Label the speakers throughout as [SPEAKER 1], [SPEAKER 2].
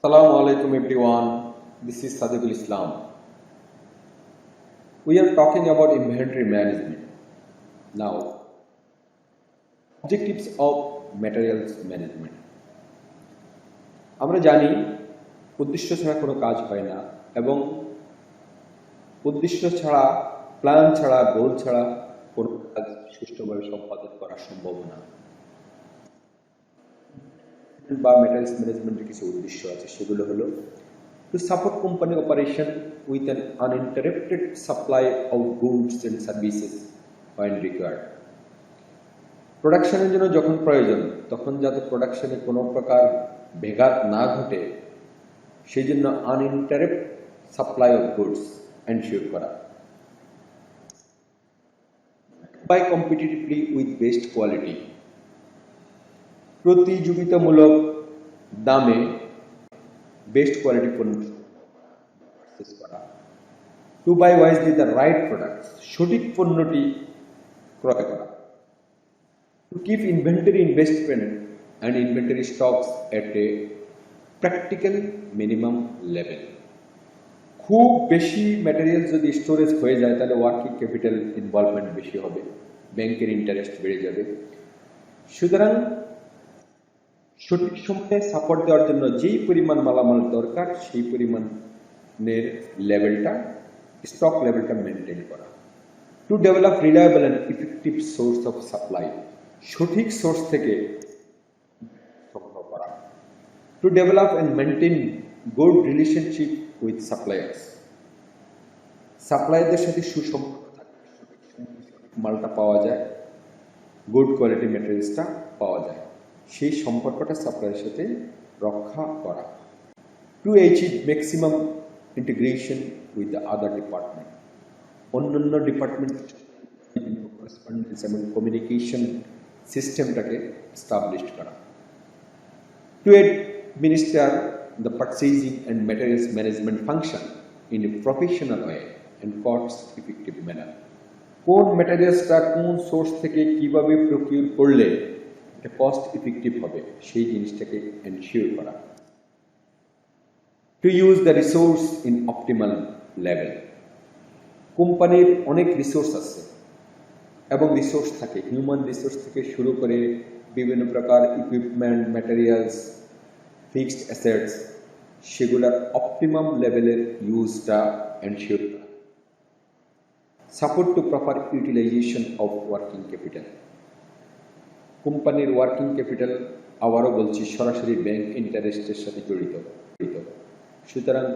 [SPEAKER 1] Assalamu alaikum everyone, this is Sadequl. We are talking about inventory management. Now, objectives of materials management. আমরা জানি উদ্দেশ্য ছাড়া কোনো কাজ হয় না এবং উদ্দেশ্য ছাড়া, প্ল্যান ছাড়া, গোল ছাড়া কোনো কাজ সুষ্ঠুভাবে সম্পাদন করা সম্ভব না। বা মেটারিয়ালস ম্যানেজমেন্টের কিছু উদ্দেশ্য আছে, সেগুলো হলো to support company operation with an uninterrupted supply of goods and services when required. প্রোডাকশনের জন্য যখন প্রয়োজন তখন যাতে প্রোডাকশনে কোনো প্রকার ব্যাঘাত না ঘটে সেই জন্য uninterrupted supply of goods ensure করা। Buy competitively with best quality. প্রতিযোগিতামূলক দামে বেস্ট কোয়ালিটি পণ্য পারচেজ করা। To buy wisely the right products, সঠিক পণ্যটি ক্রয় করা। To keep inventory investment and inventory stocks at a practical minimum level. খুব বেশি ম্যাটেরিয়ালস যদি স্টোরেজ হয়ে যায় তাহলে ওয়ার্কিং ক্যাপিটাল ইনভলভমেন্ট বেশি হবে, ব্যাংকের ইন্টারেস্ট বেড়ে যাবে। সুতরাং সঠিক সময়ে সাপোর্ট দেওয়ার জন্য যেই পরিমাণ মালামাল দরকার সেই পরিমাণের লেভেলটা, স্টক লেভেলটা মেনটেন করা। To develop reliable and effective source of supply, সঠিক সোর্স থেকে সংগ্রহ করা। To develop and maintain good relationship with suppliers, সাপ্লায়ারদের সাথে সুসম্পর্ক থাকে, মালটা পাওয়া যায়, গুড কোয়ালিটি ম্যাটেরিয়ালসটা পাওয়া যায়, সেই সম্পর্কটা সাপ্লাইয়ের সাথে রক্ষা করা। To achieve maximum integration with the other department, অন্যান্য ডিপার্টমেন্ট করেসপন্ডেন্স এবং কমিউনিকেশন সিস্টেমটাকে এস্টাবলিশ করা। To administer the purchasing and materials management function in a professional way and cost effective manner, কোন ম্যাটেরিয়ালসটা কোন সোর্স থেকে কিভাবে প্রকিউর করলে কস্ট ইফেক্টিভ হবে সেই জিনিসটাকে এনশিওর করা। To use the resource in optimal level, কোম্পানির অনেক রিসোর্স আছে এবং রিসোর্স থাকে, হিউম্যান রিসোর্স থেকে শুরু করে বিভিন্ন প্রকার ইকুইপমেন্ট, ম্যাটেরিয়ালস, ফিক্সড অ্যাসেটস, সেগুলোর অপটিমাম লেভেলের ইউজটা এনশিওর করা। Support to proper utilisation of working capital, কোম্পানির ওয়ার্কিং ক্যাপিটাল আবারও বলছি সরাসরি ব্যাংক ইন্টারেস্টের সাথে জড়িত। সুতরাং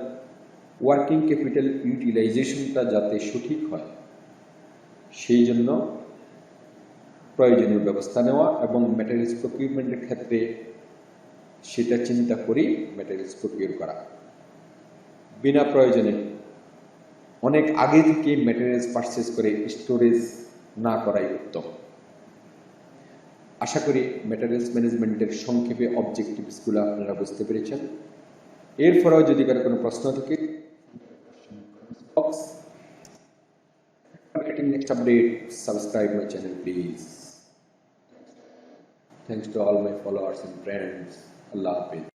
[SPEAKER 1] ওয়ার্কিং ক্যাপিটাল ইউটিলাইজেশনটা যাতে সঠিক হয় সেই জন্য প্রয়োজনীয় ব্যবস্থা নেওয়া এবং ম্যাটেরিয়ালস প্রকিউরমেন্টের ক্ষেত্রে সেটা চিন্তা করেই ম্যাটেরিয়ালস প্রকিউর করা। বিনা প্রয়োজনে অনেক আগে থেকে ম্যাটেরিয়ালস পারচেজ করে স্টোরেজ না করাই উত্তম। আশা করি ম্যাটেরিয়ালস ম্যানেজমেন্টের সংক্ষেপে অবজেক্টিভসগুলো আপনারা বুঝতে পেরেছেন। এরপরেও যদি কারো কোনো প্রশ্ন থাকে, getting next update, subscribe my channel please. Thanks to all my followers and friends. Allah Hafiz.